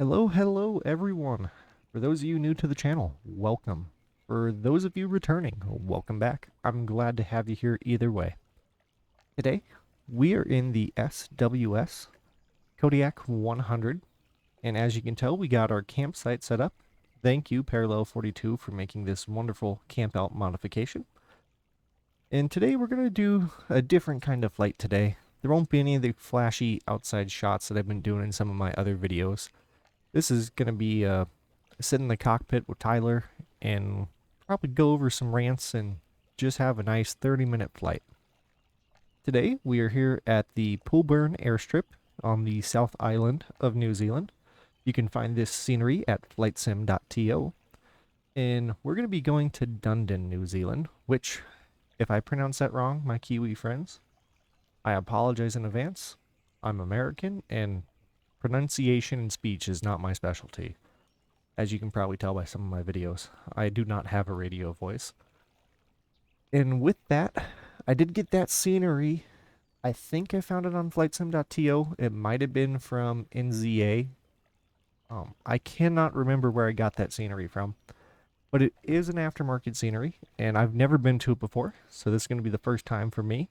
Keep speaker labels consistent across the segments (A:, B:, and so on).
A: Hello everyone. For those of you new to the channel, welcome. For those of you returning, welcome back. I'm glad to have you here either way. Today, we are in the SWS Kodiak 100, and as you can tell, we got our campsite set up. Thank you, Parallel 42, for making this wonderful camp out modification. And today we're going to do a different kind of flight today. There won't be any of the flashy outside shots that I've been doing in some of my other videos. This is going to be sit in the cockpit with Tyler and probably go over some rants and just have a nice 30-minute flight. Today we are here at the Poolburn Airstrip on the South Island of New Zealand. You can find this scenery at flightsim.to. And we're going to be going to Dunedin, New Zealand, which, if I pronounce that wrong, my Kiwi friends, I apologize in advance. I'm American, and pronunciation and speech is not my specialty. As you can probably tell by some of my videos, I do not have a radio voice. And with that, I did get that scenery. I think I found it on flightsim.to. It might have been from NZA. I cannot remember where I got that scenery from. But it is an aftermarket scenery, and I've never been to it before. So this is going to be the first time for me.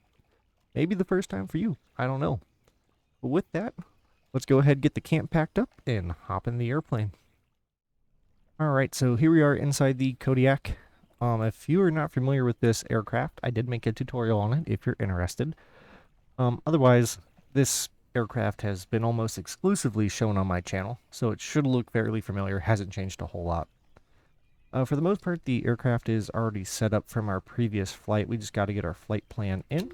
A: Maybe the first time for you. I don't know. But with that, let's go ahead and get the camp packed up and hop in the airplane. Alright, so here we are inside the Kodiak. If you are not familiar with this aircraft, I did make a tutorial on it if you're interested. Otherwise, this aircraft has been almost exclusively shown on my channel, so it should look fairly familiar. Hasn't changed a whole lot. For the most part, the aircraft is already set up from our previous flight. We just got to get our flight plan in.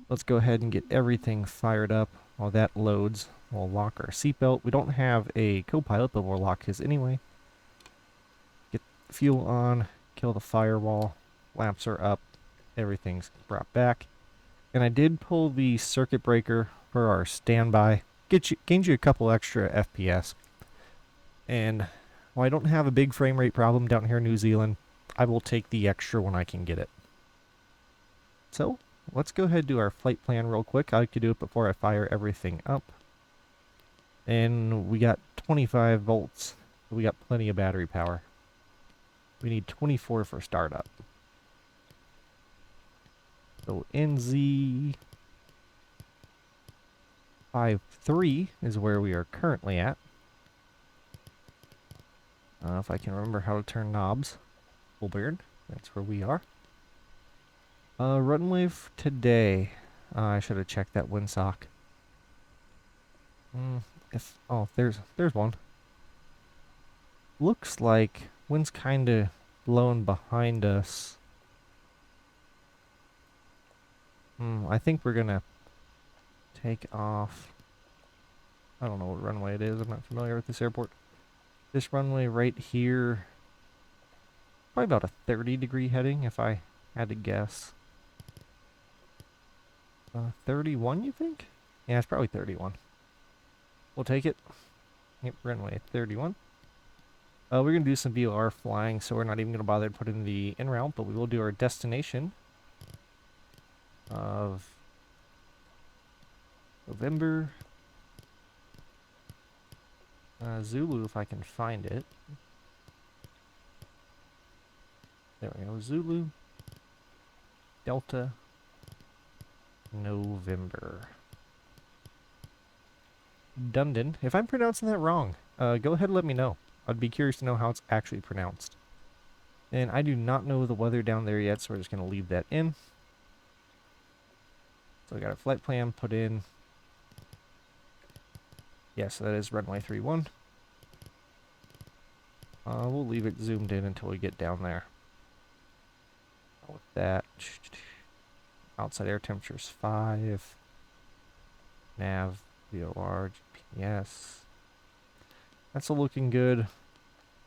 A: Let's go ahead and get everything fired up. While that loads, we'll lock our seatbelt. We don't have a co-pilot, but we'll lock his anyway. Get the fuel on, kill the firewall, lamps are up, everything's brought back. And I did pull the circuit breaker for our standby. Gains you a couple extra FPS. And while I don't have a big frame rate problem down here in New Zealand, I will take the extra when I can get it. So, let's go ahead and do our flight plan real quick. I like to do it before I fire everything up. And we got 25 volts. So we got plenty of battery power. We need 24 for startup. So NZ53 is where we are currently at. If I can remember how to turn knobs. Poolburn, that's where we are. Runway today. I should have checked that windsock. There's one. Looks like wind's kind of blowing behind us. I think we're gonna take off. I don't know what runway it is. I'm not familiar with this airport. This runway right here, probably about a 30-degree heading if I had to guess. 31, you think? Yeah, it's probably 31. We'll take it. Yep, runway 31. We're going to do some VOR flying, so we're not even going to bother to put in the en route, but we will do our destination of November. Zulu, if I can find it. There we go. Zulu. Delta. November. Dunedin. If I'm pronouncing that wrong, go ahead and let me know. I'd be curious to know how it's actually pronounced. And I do not know the weather down there yet, so we're just going to leave that in. So we got our flight plan put in. Yes, that is runway 31. We'll leave it zoomed in until we get down there. With that, outside air temperature is 5. Nav, VOR, GPS. That's all looking good.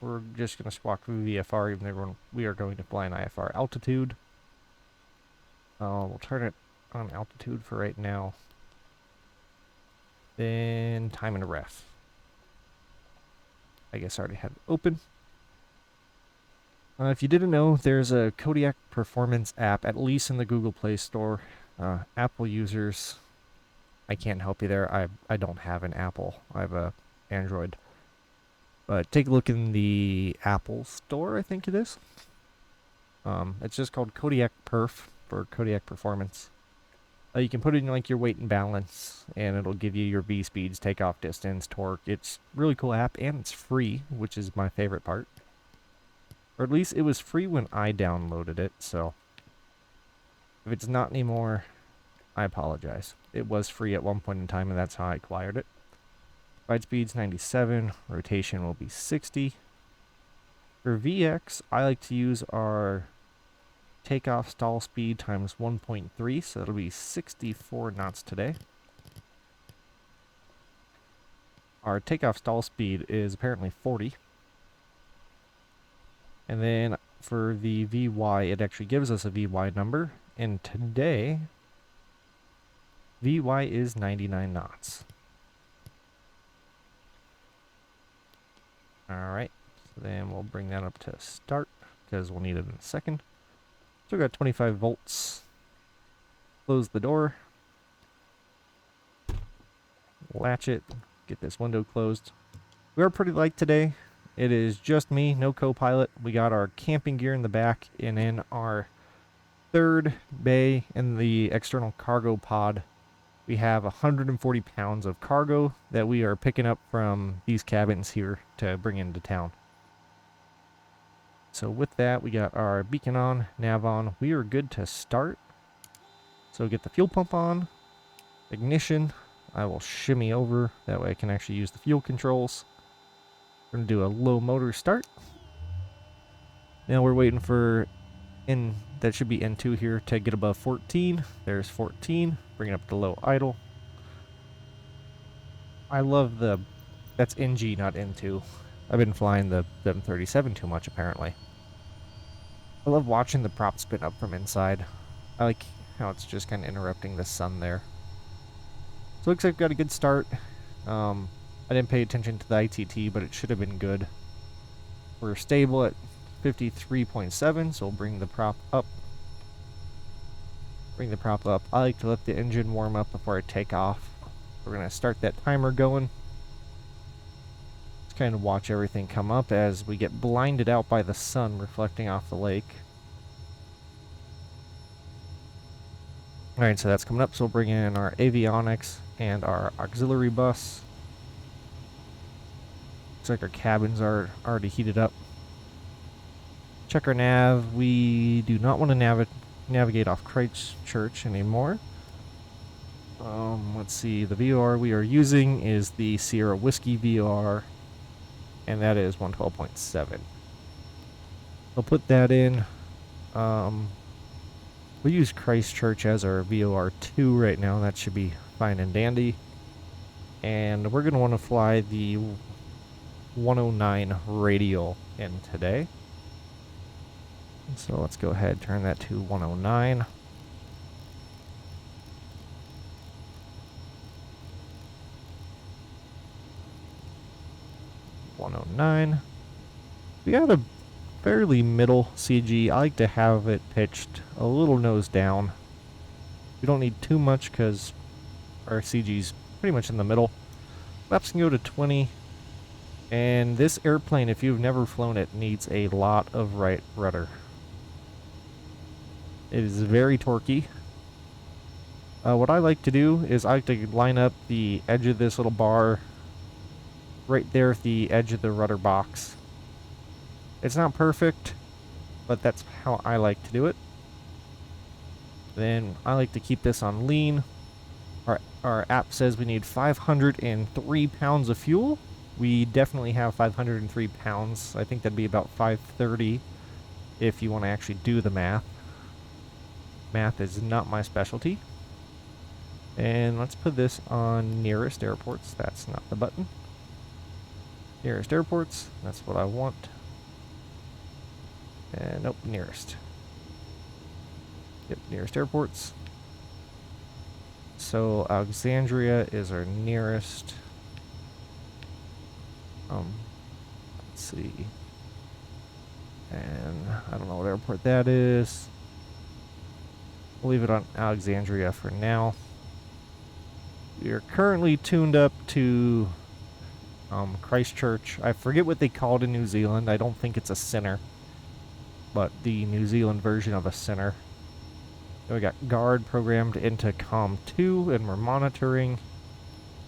A: We're just going to squawk through VFR, even though we are going to fly an IFR altitude. We'll turn it on altitude for right now. Then time and a ref. I guess I already had it open. If you didn't know, there's a Kodiak Performance app, at least in the Google Play Store. Apple users, I can't help you there. I don't have an Apple. I have a Android. But take a look in the Apple Store, I think it is. It's just called Kodiak Perf for Kodiak Performance. You can put in like your weight and balance, and it'll give you your V speeds, takeoff distance, torque. It's a really cool app, and it's free, which is my favorite part. Or at least it was free when I downloaded it, so if it's not anymore, I apologize. It was free at one point in time, and that's how I acquired it. Ride speed's 97, rotation will be 60. For VX, I like to use our takeoff stall speed times 1.3, so that'll be 64 knots today. Our takeoff stall speed is apparently 40. And then for the VY, it actually gives us a VY number, and today, VY is 99 knots. Alright, so then we'll bring that up to start, because we'll need it in a second. Still got 25 volts. Close the door. Latch it. Get this window closed. We are pretty light today. It is just me, no co-pilot. We got our camping gear in the back, and in our third bay in the external cargo pod, we have 140 pounds of cargo that we are picking up from these cabins here to bring into town. So with that, we got our beacon on, nav on. We are good to start. So get the fuel pump on, ignition. I will shimmy over, that way I can actually use the fuel controls. We're going to do a low motor start. Now we're waiting for that should be N2 here to get above 14. There's 14. Bring it up to low idle. I love that's NG, not N2. I've been flying the 737 too much, apparently. I love watching the prop spin up from inside. I like how it's just kind of interrupting the sun there. So looks like we've got a good start. I didn't pay attention to the ITT, but it should have been good. We're stable at 53.7, so we'll bring the prop up. Bring the prop up. I like to let the engine warm up before I take off. We're going to start that timer going. Just kind of watch everything come up as we get blinded out by the sun reflecting off the lake. Alright, so that's coming up, so we'll bring in our avionics and our auxiliary bus. Looks like our cabins are already heated up. Check our nav. We do not want to navigate off Christchurch anymore. Let's see, the VOR we are using is the Sierra Whiskey VOR, and that is 112.7. I'll put that in. We use Christchurch as our VOR2 right now. That should be fine and dandy. And we're going to want to fly the 109 radial in today. So let's go ahead and turn that to 109. We got a fairly middle CG. I like to have it pitched a little nose down. We don't need too much because our CG's pretty much in the middle. Flaps can go to 20. And this airplane, if you've never flown it, needs a lot of right rudder. It is very torquey. What I like to do is I like to line up the edge of this little bar right there at the edge of the rudder box. It's not perfect, but that's how I like to do it. Then I like to keep this on lean. Our app says we need 503 pounds of fuel. We definitely have 503 pounds. I think that'd be about 530 if you want to actually do the math. Math is not my specialty. And let's put this on nearest airports. That's not the button. Nearest airports. That's what I want. And nope, nearest. Yep, nearest airports. So Alexandria is our nearest. Let's see. And I don't know what airport that is. We'll leave it on Alexandria for now. We are currently tuned up to Christchurch. I forget what they call it in New Zealand. I don't think it's a center, but the New Zealand version of a center. We got guard programmed into COM 2, and we're monitoring.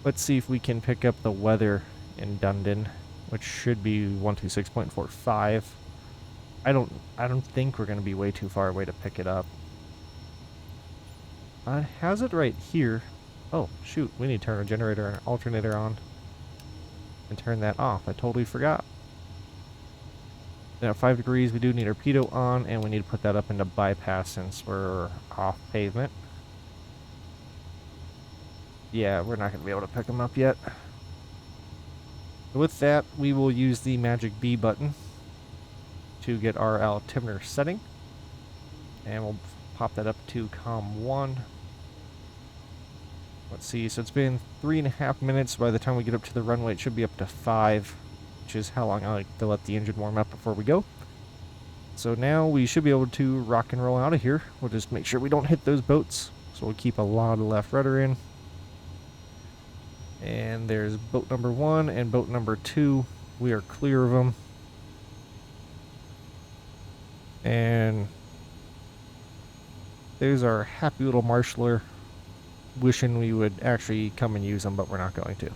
A: Let's see if we can pick up the weather in Dunedin, which should be 126.45. I don't think we're going to be way too far away to pick it up. It has it right here. Oh, shoot. We need to turn our generator and alternator on and turn that off. I totally forgot. Now, 5 degrees, we do need our pitot on, and we need to put that up into bypass since we're off pavement. Yeah, we're not going to be able to pick them up yet. With that, we will use the magic B button to get our altimeter setting. And we'll pop that up to COM 1. Let's see, so it's been 3.5 minutes. By the time we get up to the runway, it should be up to 5, which is how long I like to let the engine warm up before we go. So now we should be able to rock and roll out of here. We'll just make sure we don't hit those boats. So we'll keep a lot of left rudder in. And there's boat number 1 and boat number 2. We are clear of them. And there's our happy little marshaller, wishing we would actually come and use them, but we're not going to.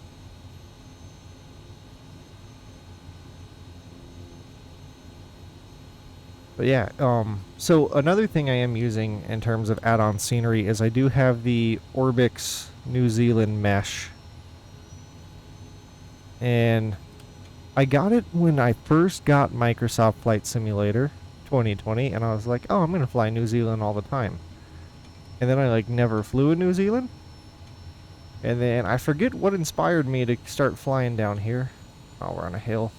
A: But yeah, so another thing I am using in terms of add-on scenery is I do have the Orbix New Zealand mesh. And I got it when I first got Microsoft Flight Simulator 2020, and I was like, oh, I'm going to fly New Zealand all the time. And then I like never flew in New Zealand. And then I forget what inspired me to start flying down here. Oh, we're on a hill.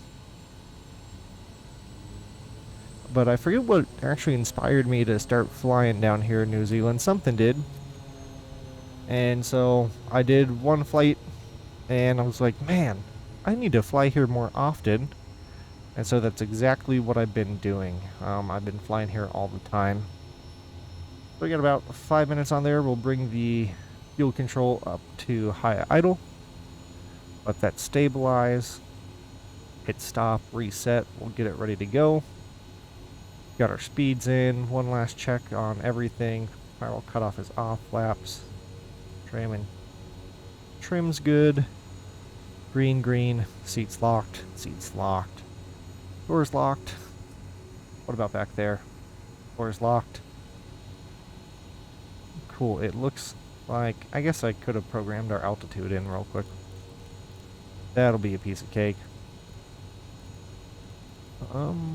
A: But I forget what actually inspired me to start flying down here in New Zealand. Something did. And so I did one flight, and I was like, man, I need to fly here more often. And so that's exactly what I've been doing. I've been flying here all the time. So we got about 5 minutes on there. We'll bring the fuel control up to high idle. Let that stabilize. Hit stop, reset. We'll get it ready to go. Got our speeds in. One last check on everything. Spiral cutoff is off. Flaps. Trimming. Trim's good. Green, green. Seats locked. Seats locked. Doors locked. What about back there? Doors locked. Cool. It looks like... I guess I could have programmed our altitude in real quick. That'll be a piece of cake.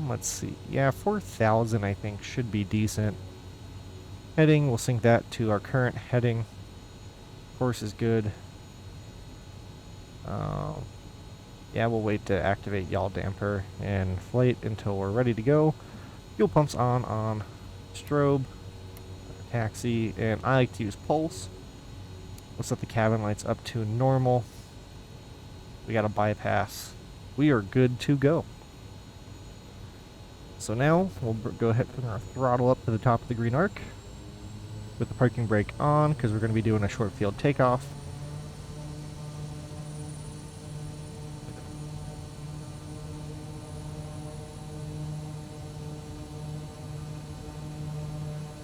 A: Let's see. Yeah, 4,000 I think should be decent. Heading, we'll sync that to our current heading. Course is good. Yeah, we'll wait to activate yaw damper and flight until we're ready to go. Fuel pumps on strobe, taxi, and I like to use pulse. We'll set the cabin lights up to normal. We got a bypass. We are good to go. So now we'll go ahead and put our throttle up to the top of the green arc with the parking brake on because we're going to be doing a short field takeoff.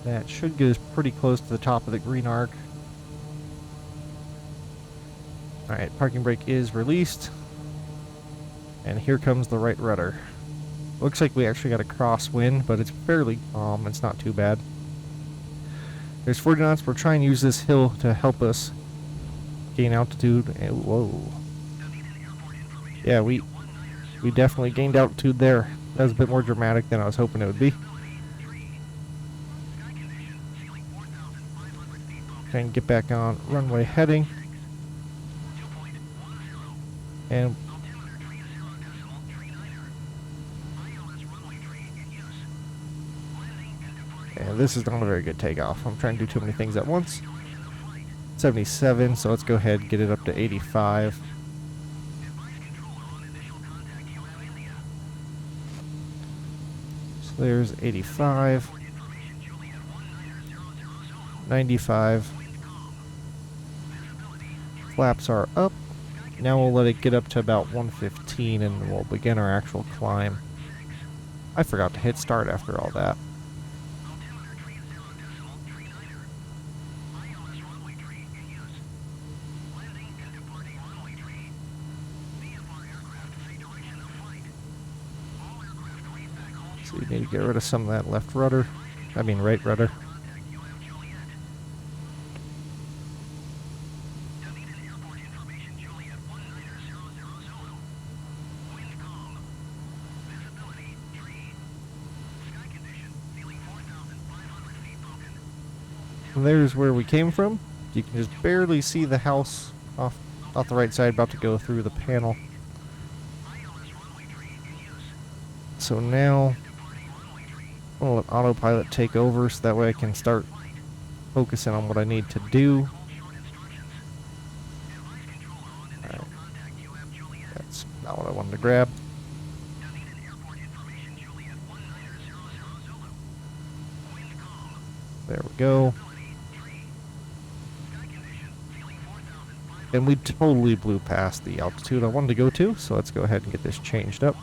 A: That should get us pretty close to the top of the green arc. Alright, parking brake is released. And here comes the right rudder. Looks like we actually got a crosswind, but it's fairly calm. It's not too bad. There's 40 knots. We're trying to use this hill to help us gain altitude. And whoa. Yeah, we definitely gained altitude there. That was a bit more dramatic than I was hoping it would be. Try and get back on runway heading. And this is not a very good takeoff. I'm trying to do too many things at once. 77, so let's go ahead and get it up to 85. So there's 85. 95. Flaps are up. Now we'll let it get up to about 115 and we'll begin our actual climb. I forgot to hit start after all that. So you need to get rid of some of that left rudder. I mean right rudder. And there's where we came from. You can just barely see the house off the right side, about to go through the panel. So now I'll let autopilot take over so that way I can start focusing on what I need to do. Alright. That's not what I wanted to grab. There we go. And we totally blew past the altitude I wanted to go to, so let's go ahead and get this changed up.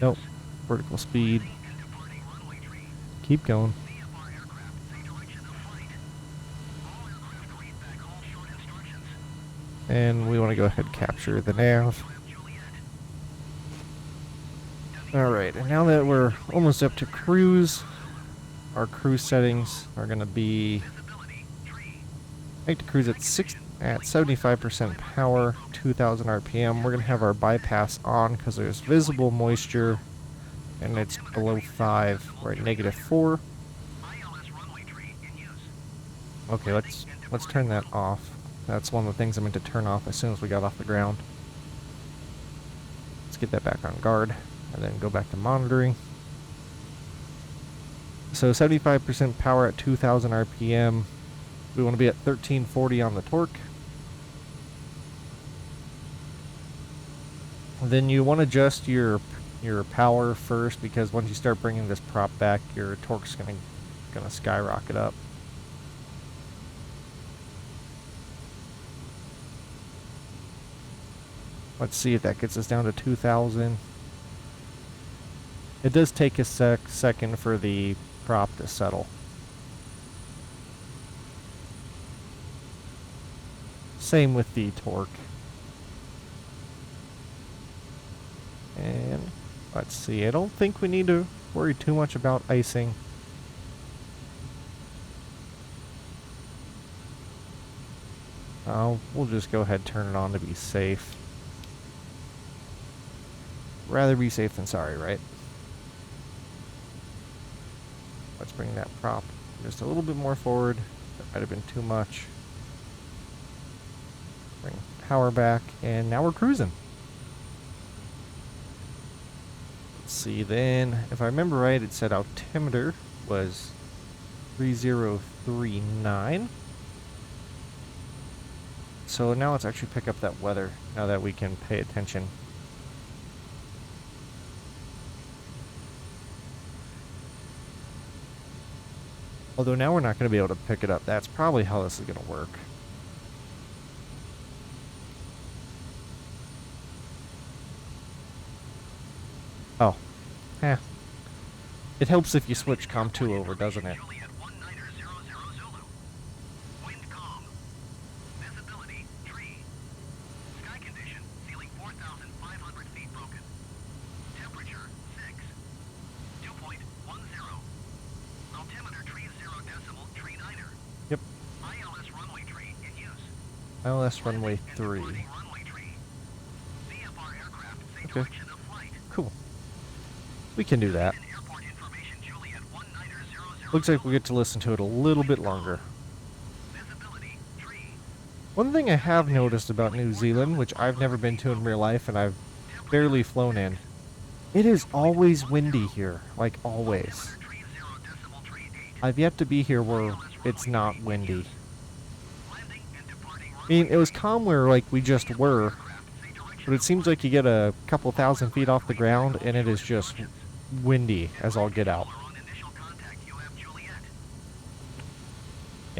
A: Nope. Vertical speed. Keep going. And we want to go ahead and capture the nav. Alright, and now that we're almost up to cruise, our cruise settings are going to be, I like to cruise at 75% power, 2,000 RPM. We're going to have our bypass on because there's visible moisture and it's below 5. We're at -4. Okay, let's turn that off. That's one of the things I meant to turn off as soon as we got off the ground. Let's get that back on guard and then go back to monitoring. So 75% power at 2,000 RPM. We want to be at 1340 on the torque. Then you want to adjust your power first, because once you start bringing this prop back, your torque's gonna skyrocket up. Let's see if that gets us down to 2,000. It does take a second for the prop to settle. Same with the torque. And let's see, I don't think we need to worry too much about icing. We'll just go ahead and turn it on to be safe. Rather be safe than sorry, right? Let's bring that prop just a little bit more forward. That might have been too much. Bring power back, and now we're cruising. Let's see then, if I remember right, it said altimeter was 3039. So now let's actually pick up that weather, now that we can pay attention. Although now we're not going to be able to pick it up. That's probably how this is going to work. Oh. Eh. It helps if you switch COM 2 over, doesn't it? Yep. ILS runway 3. Okay. Cool. We can do that. Looks like we get to listen to it a little bit longer. One thing I have noticed about New Zealand, which I've never been to in real life and I've barely flown in, it is always windy here. Like always. I've yet to be here where it's not windy. I mean, it was calm where like we just were, but it seems like you get a couple thousand feet off the ground and it is just windy as all get out.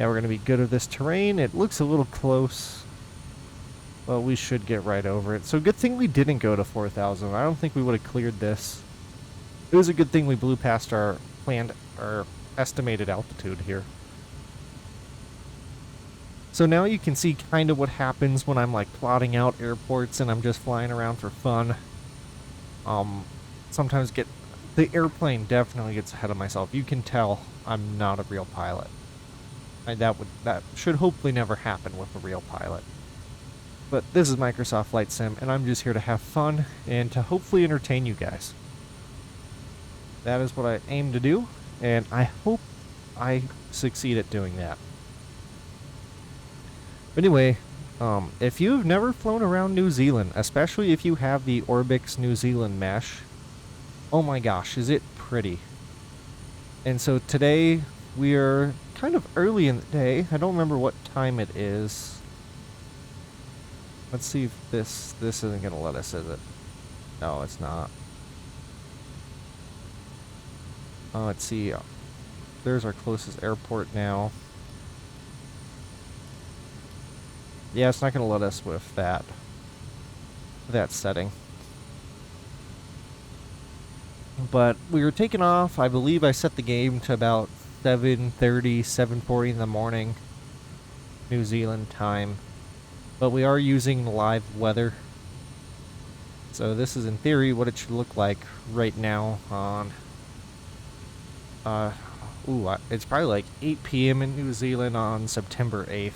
A: Yeah, we're going to be good with this terrain. It looks a little close, but we should get right over it. So good thing we didn't go to 4,000. I don't think we would have cleared this. It was a good thing we blew past our planned, our estimated altitude here. So now you can see kind of what happens when I'm like plotting out airports and I'm just flying around for fun. Sometimes the airplane definitely gets ahead of myself. You can tell I'm not a real pilot. That should hopefully never happen with a real pilot. But this is Microsoft Flight Sim, and I'm just here to have fun and to hopefully entertain you guys. That is what I aim to do, and I hope I succeed at doing that. But anyway, if you've never flown around New Zealand, especially if you have the Orbix New Zealand mesh, oh my gosh, is it pretty. And so today, we are kind of early in the day. I don't remember what time it is. Let's see if this isn't going to let us, is it? No, it's not. Let's see. There's our closest airport now. Yeah, it's not going to let us with that setting. But we were taking off. I believe I set the game to about 7:30, 7:40 in the morning, New Zealand time. But we are using live weather. So this is in theory what it should look like right now on... it's probably like 8 p.m. in New Zealand on September 8th.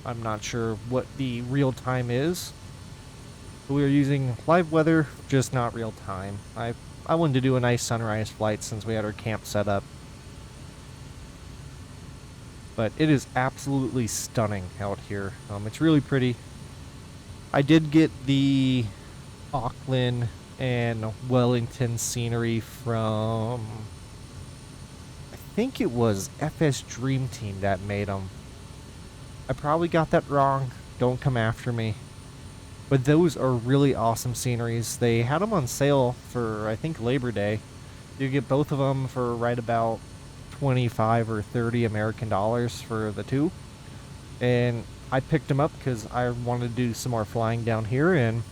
A: I'm not sure what the real time is. But we are using live weather, just not real time. I wanted to do a nice sunrise flight since we had our camp set up. But it is absolutely stunning out here. It's really pretty. I did get the Auckland and Wellington scenery from... I think it was FS Dream Team that made them. I probably got that wrong. Don't come after me. But those are really awesome sceneries. They had them on sale for, I think, Labor Day. You get both of them for right about 25 or 30 American dollars for the two. And I picked them up because I wanted to do some more flying down here, and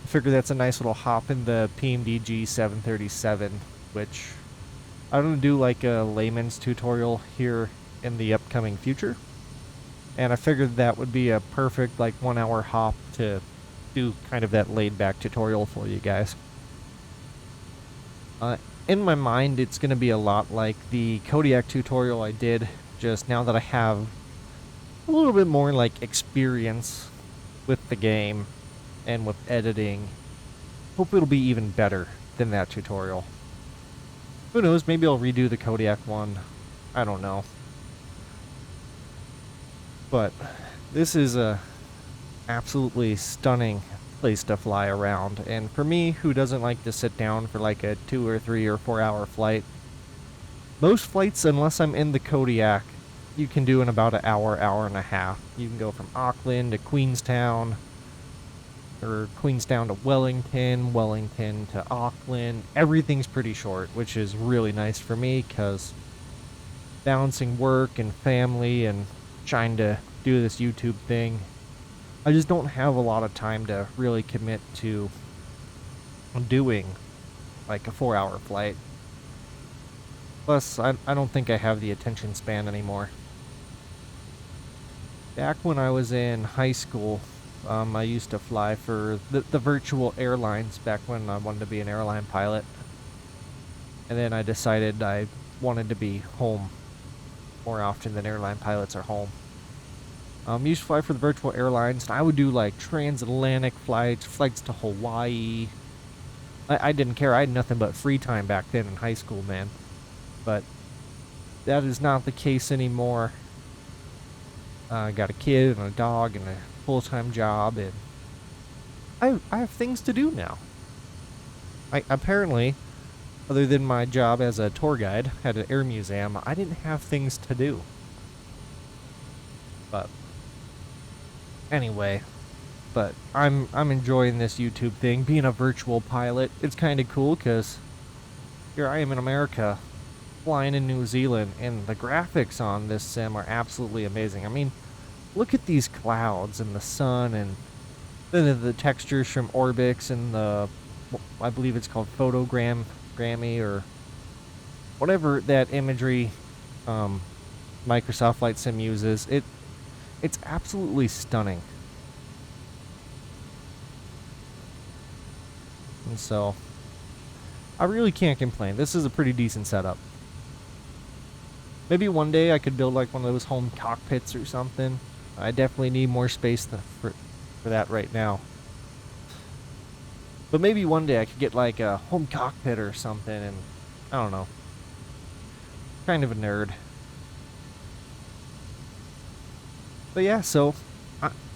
A: I figured that's a nice little hop in the PMDG 737, which I'm going to do like a layman's tutorial here in the upcoming future. And I figured that would be a perfect like 1 hour hop to do kind of that laid back tutorial for you guys. In my mind, it's going to be a lot like the Kodiak tutorial I did, just now that I have a little bit more like experience with the game and with editing. Hope it'll be even better than that tutorial. Who knows, maybe I'll redo the Kodiak one. I don't know. But this is a absolutely stunning place to fly around, and for me, who doesn't like to sit down for like a 2 or 3 or 4 hour flight, most flights, unless I'm in the Kodiak, you can do in about an hour, hour and a half. You can go from Auckland to Queenstown, or Queenstown to Wellington, Wellington to Auckland. Everything's pretty short, which is really nice for me because balancing work and family and trying to do this YouTube thing, I just don't have a lot of time to really commit to doing like a 4 hour flight. Plus, I don't think I have the attention span anymore. Back when I was in high school, I used to fly for the virtual airlines back when I wanted to be an airline pilot. And then I decided I wanted to be home more often than airline pilots are home. Used to fly for the virtual airlines, and I would do like transatlantic flights to Hawaii. I didn't care. I had nothing but free time back then in high school, man. But that is not the case anymore. I got a kid and a dog and a full-time job, and I have things to do now. I apparently, other than my job as a tour guide at an air museum, I didn't have things to do. But anyway, I'm enjoying this YouTube thing, being a virtual pilot. It's kind of cool because here I am in America, flying in New Zealand, and the graphics on this sim are absolutely amazing. I mean, look at these clouds and the sun and the textures from Orbix and I believe it's called Grammy or whatever that imagery Microsoft Flight Sim uses. It's absolutely stunning. And so I really can't complain. This is a pretty decent setup. Maybe one day I could build like one of those home cockpits or something. I definitely need more space for that right now. But maybe one day I could get like a home cockpit or something, and I don't know. Kind of a nerd. But yeah, so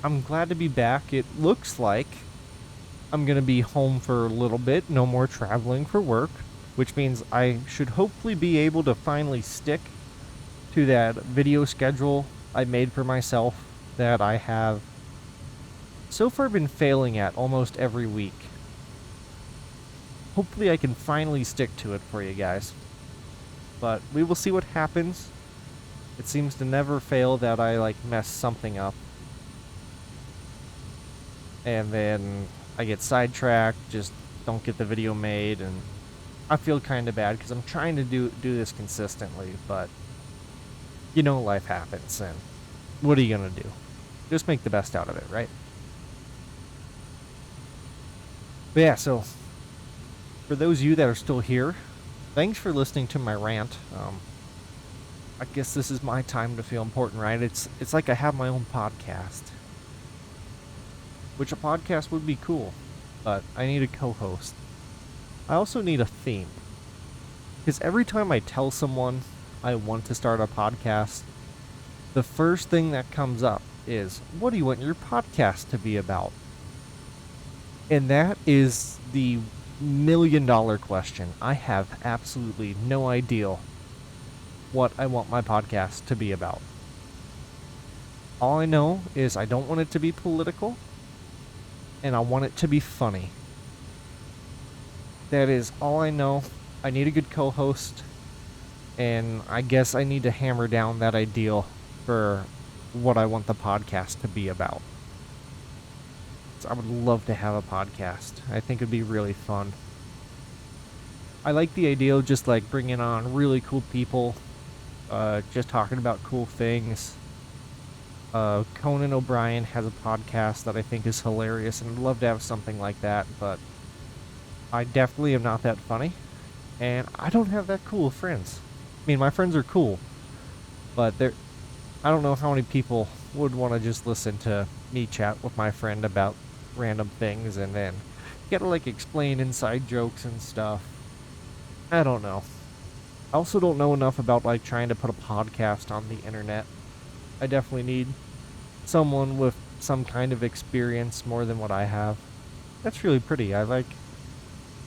A: I'm glad to be back. It looks like I'm going to be home for a little bit, no more traveling for work, which means I should hopefully be able to finally stick to that video schedule I made for myself that I have so far been failing at almost every week. Hopefully I can finally stick to it for you guys. But we will see what happens. It seems to never fail that I like mess something up. And then I get sidetracked, just don't get the video made, and I feel kind of bad because I'm trying to do this consistently, but you know life happens, and what are you gonna do? Just make the best out of it, right? But yeah, so for those of you that are still here, thanks for listening to my rant. I guess this is my time to feel important, right? It's like I have my own podcast, which a podcast would be cool, but I need a co-host. I also need a theme, because every time I tell someone I want to start a podcast, the first thing that comes up is, what do you want your podcast to be about? And that is the $1,000,000 question. I have absolutely no idea what I want my podcast to be about. All I know is I don't want it to be political, and I want it to be funny. That is all I know. I need a good co-host, and I guess I need to hammer down that ideal for what I want the podcast to be about. So I would love to have a podcast. I think it'd be really fun. I like the idea of just like bringing on really cool people, just talking about cool things. Conan O'Brien has a podcast that I think is hilarious, and I'd love to have something like that, but I definitely am not that funny, and I don't have that cool of friends. I mean, my friends are cool, but I don't know how many people would want to just listen to me chat with my friend about random things and then get to like explain inside jokes and stuff. I don't know. I also don't know enough about like trying to put a podcast on the internet. I definitely need someone with some kind of experience more than what I have. That's really pretty. I like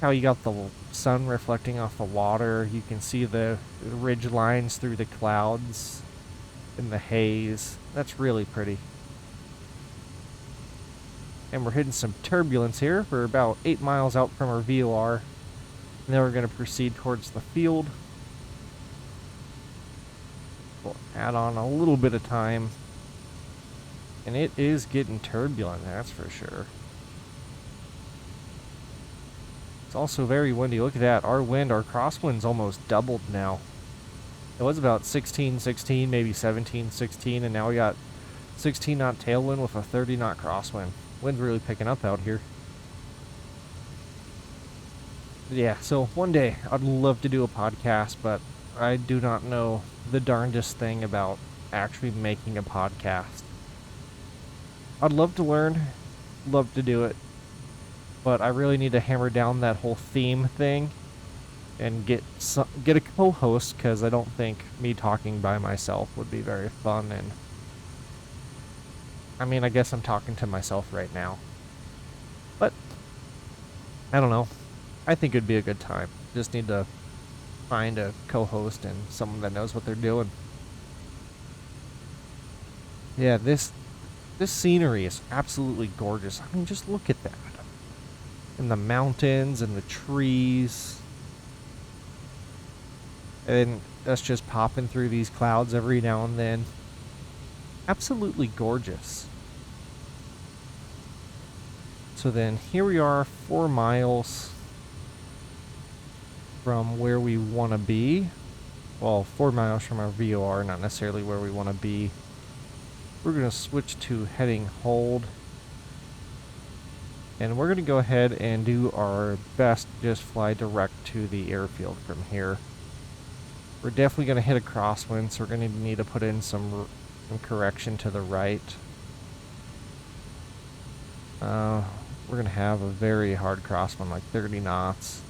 A: how you got the sun reflecting off the water. You can see the ridge lines through the clouds in the haze. That's really pretty. And we're hitting some turbulence here. We're about 8 miles out from our VOR. And then we're going to proceed towards the field. We'll add on a little bit of time. And it is getting turbulent, that's for sure. It's also very windy. Look at that. Our crosswind's almost doubled now. It was about 16, maybe 17, and now we got 16 knot tailwind with a 30 knot crosswind. Wind's really picking up out here. Yeah, so one day I'd love to do a podcast, but I do not know the darndest thing about actually making a podcast. I'd love to learn, love to do it, but I really need to hammer down that whole theme thing and get a co-host, because I don't think me talking by myself would be very fun. And I mean, I guess I'm talking to myself right now, but I don't know. I think it'd be a good time. Just need to find a co-host and someone that knows what they're doing. Yeah, this scenery is absolutely gorgeous. I mean, just look at that. And the mountains and the trees. And us just popping through these clouds every now and then. Absolutely gorgeous. So then here we are, 4 miles from where we want to be. Well, 4 miles from our VOR, not necessarily where we want to be. We're going to switch to heading hold. And we're going to go ahead and do our best to just fly direct to the airfield from here. We're definitely going to hit a crosswind, so we're going to need to put in some correction to the right. We're going to have a very hard crosswind, like 30 knots.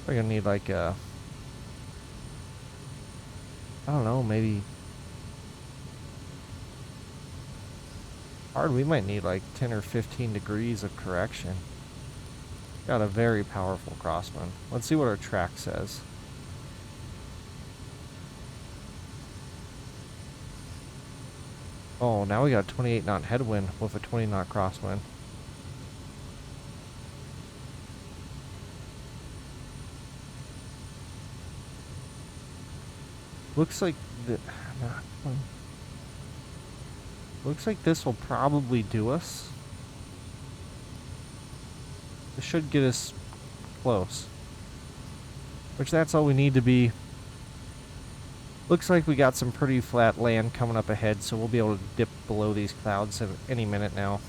A: We're going to need like a, I don't know, maybe hard. We might need like 10 or 15 degrees of correction. Got a very powerful crosswind. Let's see what our track says. Oh, now we got a 28 knot headwind with a 20 knot crosswind. Looks like looks like this will probably do us. This should get us close. Which that's all we need to be. Looks like we got some pretty flat land coming up ahead, so we'll be able to dip below these clouds at any minute now.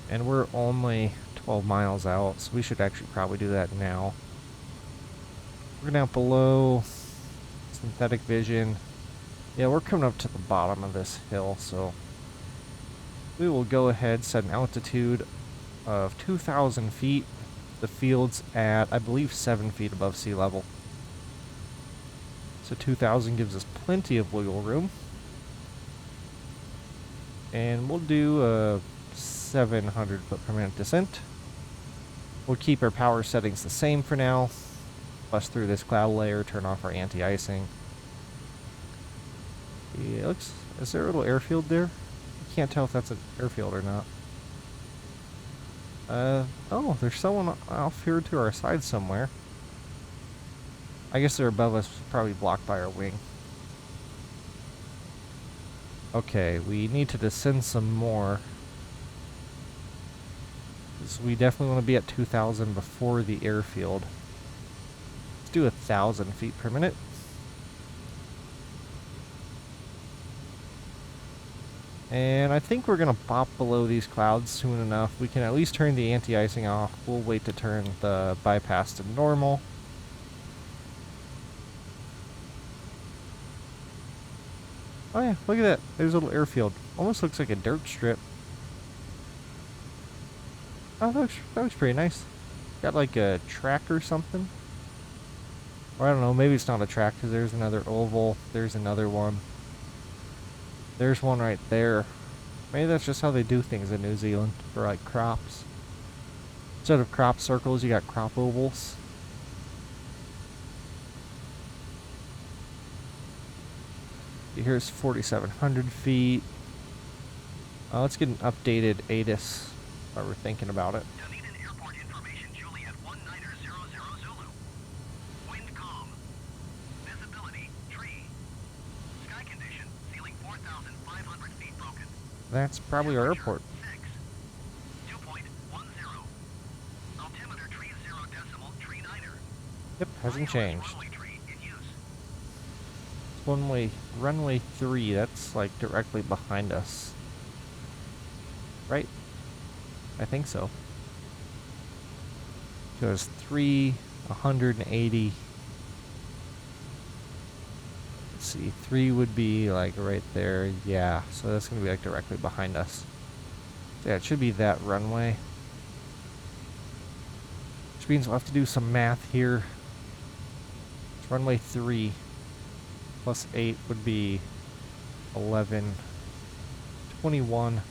A: And we're only 12 miles out, so we should actually probably do that now. We're down below synthetic vision. Yeah, we're coming up to the bottom of this hill, so we will go ahead, set an altitude of 2,000 feet. The field's at, I believe, 7 feet above sea level. So 2,000 gives us plenty of wiggle room. And we'll do a 700 foot per minute descent. We'll keep our power settings the same for now. Bust through this cloud layer, turn off our anti-icing. Yeah, looks, is there a little airfield there? I can't tell if that's an airfield or not. Oh, there's someone off here to our side somewhere. I guess they're above us, probably blocked by our wing. Okay, we need to descend some more. So we definitely want to be at 2,000 before the airfield. Let's do 1,000 feet per minute. And I think we're going to pop below these clouds soon enough. We can at least turn the anti-icing off. We'll wait to turn the bypass to normal. Oh yeah, look at that. There's a little airfield. Almost looks like a dirt strip. Oh, that looks pretty nice. Got like a track or something. Or I don't know, maybe it's not a track because there's another oval. There's another one. There's one right there. Maybe that's just how they do things in New Zealand for like crops. Instead of crop circles, you got crop ovals. Here's 4,700 feet. Let's get an updated ATIS while we're thinking about it.
B: Dunedin Airport information, Juliet 1900 Zulu. Wind calm. Visibility, tree. Sky condition, ceiling 4,500 feet broken.
A: That's probably our airport.
B: 2.10. Altimeter, tree 0 decimal, tree 9er.
A: Yep, hasn't changed.
B: Runway tree in use.
A: Runway 3, that's like directly behind us. Right? I think so. Goes 180. Let's see, 3 would be like right there. Yeah, so that's gonna be like directly behind us. Yeah, it should be that runway. Which means we'll have to do some math here. It's runway 3. Plus 8 would be 11, 21.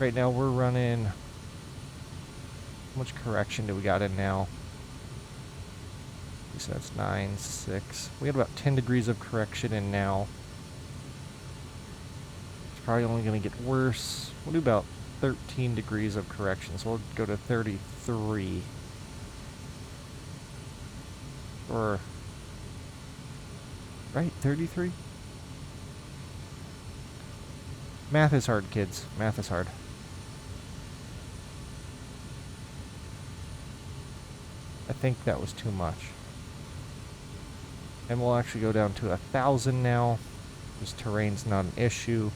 A: Right now we're running, how much correction do we got in now? So that's 9, 6. We got about 10 degrees of correction in now. It's probably only going to get worse. We'll do about 13 degrees of correction, so we'll go to 33. Or, right, 33? Math is hard, kids. Math is hard. I think that was too much. And we'll actually go down to 1,000 now. This terrain's not an issue.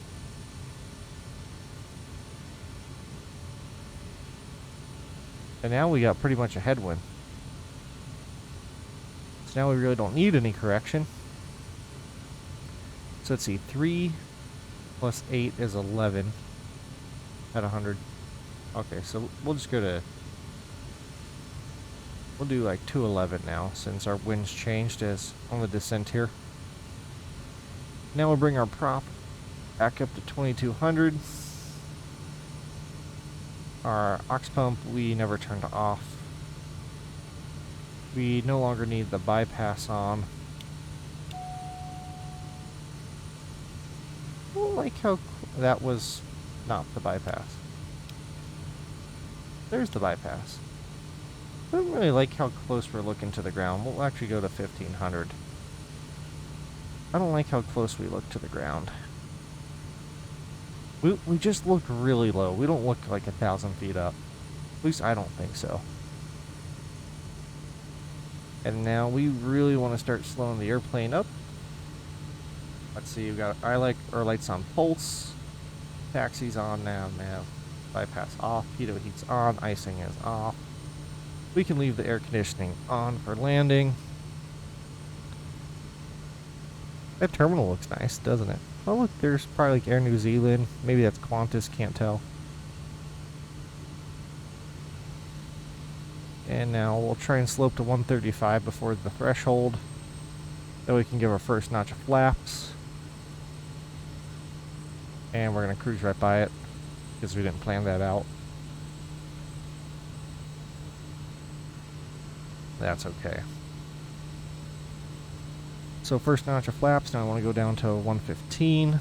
A: And now we got pretty much a headwind. So now we really don't need any correction. So let's see, 3 plus 8 is 11 at 100. Okay, so we'll just go to... We'll do like 211 now, since our wind's changed as on the descent here. Now we'll bring our prop back up to 2200. Our aux pump, we never turned off. We no longer need the bypass on. I don't like how that was not the bypass. There's the bypass. I don't really like how close we're looking to the ground. We'll actually go to 1500. I don't like how close we look to the ground. We just look really low. We don't look like 1,000 feet up. At least I don't think so. And now we really want to start slowing the airplane up. Let's see, we've got I like our lights on pulse. Taxi's on now, bypass off, pitot heat's on, icing is off. We can leave the air conditioning on for landing. That terminal looks nice, doesn't it? Oh look, there's probably like Air New Zealand. Maybe that's Qantas, can't tell. And now we'll try and slope to 135 before the threshold. Then we can give our first notch of flaps. And we're going to cruise right by it, because we didn't plan that out. That's okay. So first notch of flaps, now I want to go down to 115.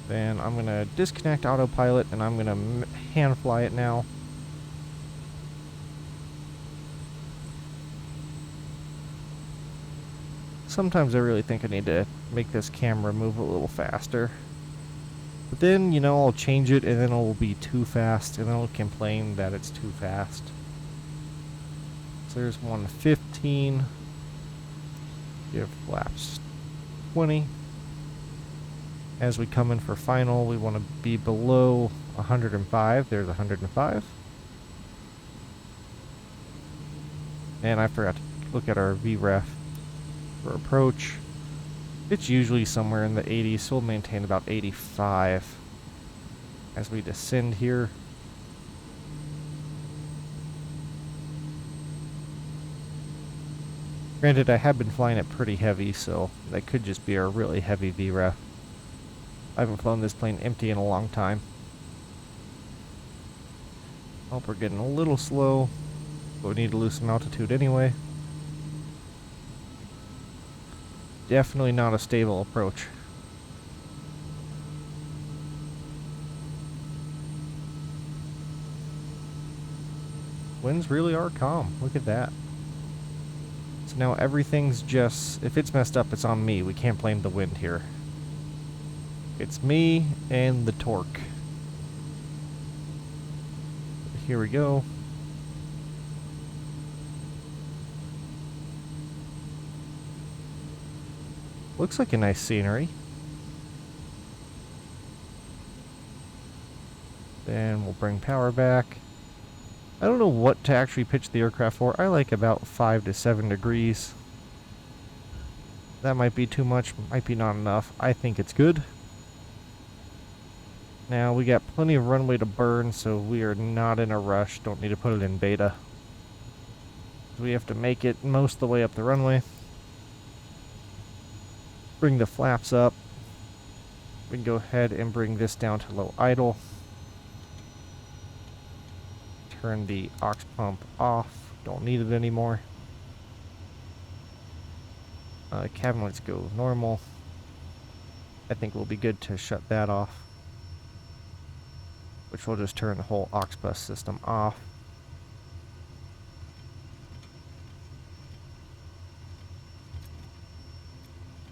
A: Then I'm going to disconnect autopilot, and I'm going to hand fly it now. Sometimes I really think I need to make this camera move a little faster. But then, you know, I'll change it and then it'll be too fast and then I'll complain that it's too fast. So there's 115. Give flaps 20. As we come in for final, we want to be below 105. There's 105. And I forgot to look at our VREF for approach. It's usually somewhere in the 80s, so we'll maintain about 85 as we descend here. Granted, I have been flying it pretty heavy, so that could just be a really heavy VREF. I haven't flown this plane empty in a long time. Oh, we're getting a little slow, but we need to lose some altitude anyway. Definitely not a stable approach. Winds really are calm. Look at that. So now everything's just... if it's messed up, it's on me. We can't blame the wind here. It's me and the torque. Here we go. Looks like a nice scenery. Then we'll bring power back. I don't know what to actually pitch the aircraft for. I like about 5 to 7 degrees. That might be too much, might be not enough. I think it's good. Now we got plenty of runway to burn, so we are not in a rush. Don't need to put it in beta. We have to make it most of the way up the runway. Bring the flaps up. We can go ahead and bring this down to low idle. Turn the aux pump off. Don't need it anymore. Cabin lights go normal. I think we'll be good to shut that off. Which will just turn the whole aux bus system off.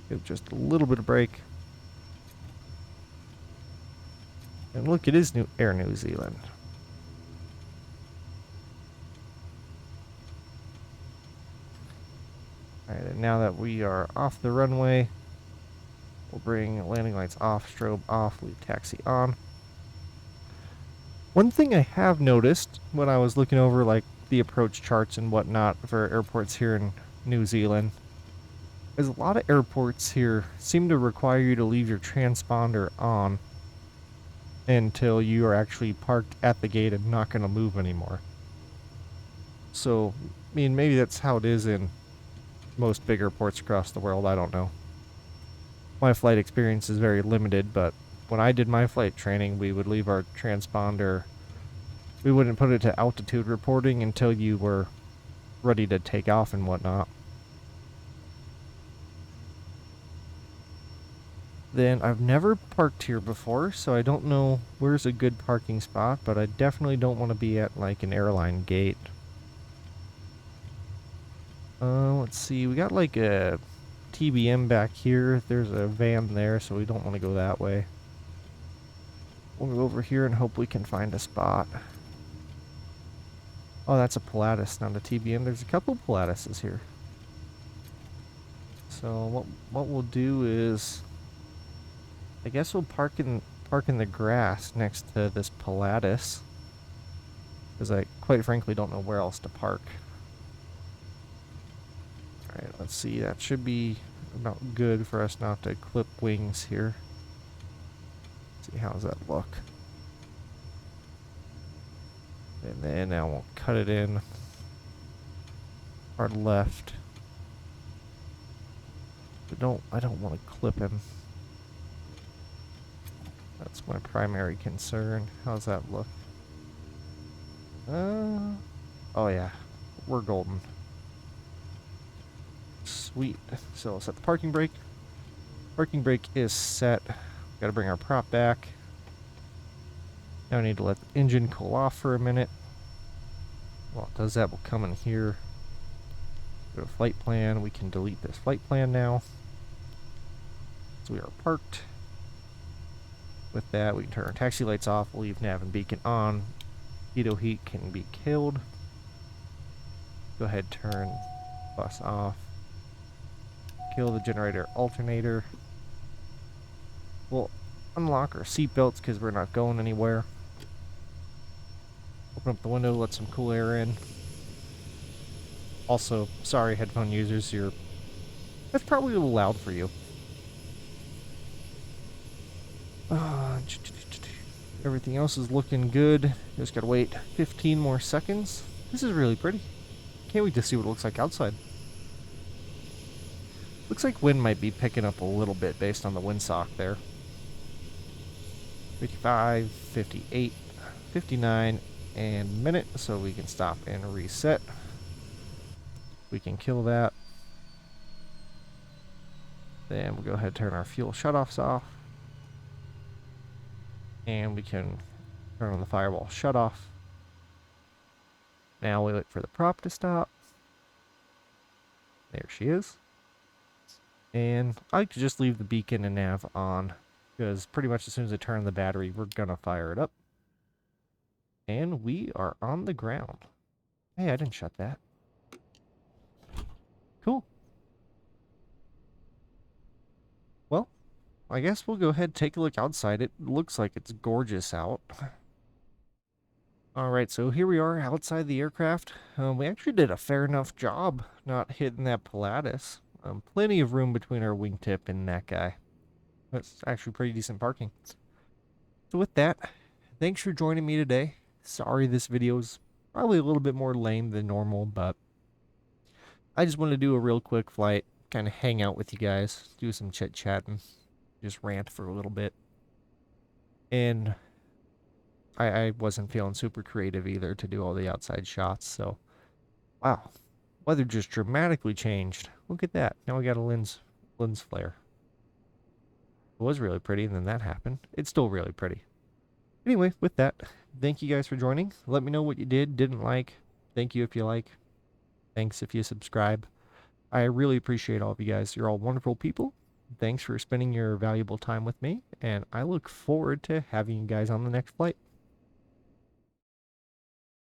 A: Give just a little bit of brake. And look, it is Air New Zealand. Alright, and now that we are off the runway, we'll bring landing lights off, strobe off, leave taxi on. One thing I have noticed when I was looking over like the approach charts and whatnot for airports here in New Zealand is a lot of airports here seem to require you to leave your transponder on until you are actually parked at the gate and not going to move anymore. So, I mean, maybe that's how it is in most big airports across the world, I don't know. My flight experience is very limited, but when I did my flight training, we would leave our transponder. We wouldn't put it to altitude reporting until you were ready to take off and whatnot. Then I've never parked here before, so I don't know where's a good parking spot, but I definitely don't want to be at like an airline gate. Let's see, we got like a TBM back here. There's a van there, so we don't want to go that way. We'll go over here and hope we can find a spot. Oh, that's a Pilatus, not a TBM. There's a couple Pilatuses here. So what we'll do is, I guess we'll park in the grass next to this Pilatus, because I quite frankly don't know where else to park. Alright, let's see. That should be about good for us not to clip wings here. Let's see, how's that look? And then now we'll cut it in our left. But I don't want to clip him. That's my primary concern. How's that look? Oh yeah, we're golden. Sweet. So we'll set the parking brake. Parking brake is set. Got to bring our prop back. Now I need to let the engine cool off for a minute. While it does that, we'll come in here. Go to flight plan. We can delete this flight plan now. So we are parked. With that, we can turn our taxi lights off. We'll leave nav and beacon on. Pitot heat can be killed. Go ahead, turn bus off. Kill the generator alternator. We'll unlock our seatbelts because we're not going anywhere. Open up the window, let some cool air in. Also, sorry headphone users, that's probably a little loud for you. Everything else is looking good. Just gotta wait 15 more seconds. This is really pretty. Can't wait to see what it looks like outside. Looks like wind might be picking up a little bit based on the windsock there. 55, 58, 59, and minute, so we can stop and reset. We can kill that. Then we'll go ahead and turn our fuel shutoffs off. And we can turn on the firewall shutoff. Now we wait for the prop to stop. There she is. And I like to just leave the beacon and nav on, because pretty much as soon as I turn the battery, we're gonna fire it up. And we are on the ground. Hey, I didn't shut that. Cool. Well, I guess we'll go ahead and take a look outside. It looks like it's gorgeous out. Alright, so here we are outside the aircraft. We actually did a fair enough job not hitting that Pilatus. Plenty of room between our wingtip and that guy. That's actually pretty decent parking. So with that, thanks for joining me today. Sorry this video's probably a little bit more lame than normal, but I just wanted to do a real quick flight, kind of hang out with you guys, do some chit-chatting, just rant for a little bit. And I wasn't feeling super creative either to do all the outside shots, so wow. Weather just dramatically changed. Look at that. Now we got a lens flare. It was really pretty, and then that happened. It's still really pretty. Anyway, with that, thank you guys for joining. Let me know what you didn't like. Thank you if you like. Thanks if you subscribe. I really appreciate all of you guys. You're all wonderful people. Thanks for spending your valuable time with me, and I look forward to having you guys on the next flight.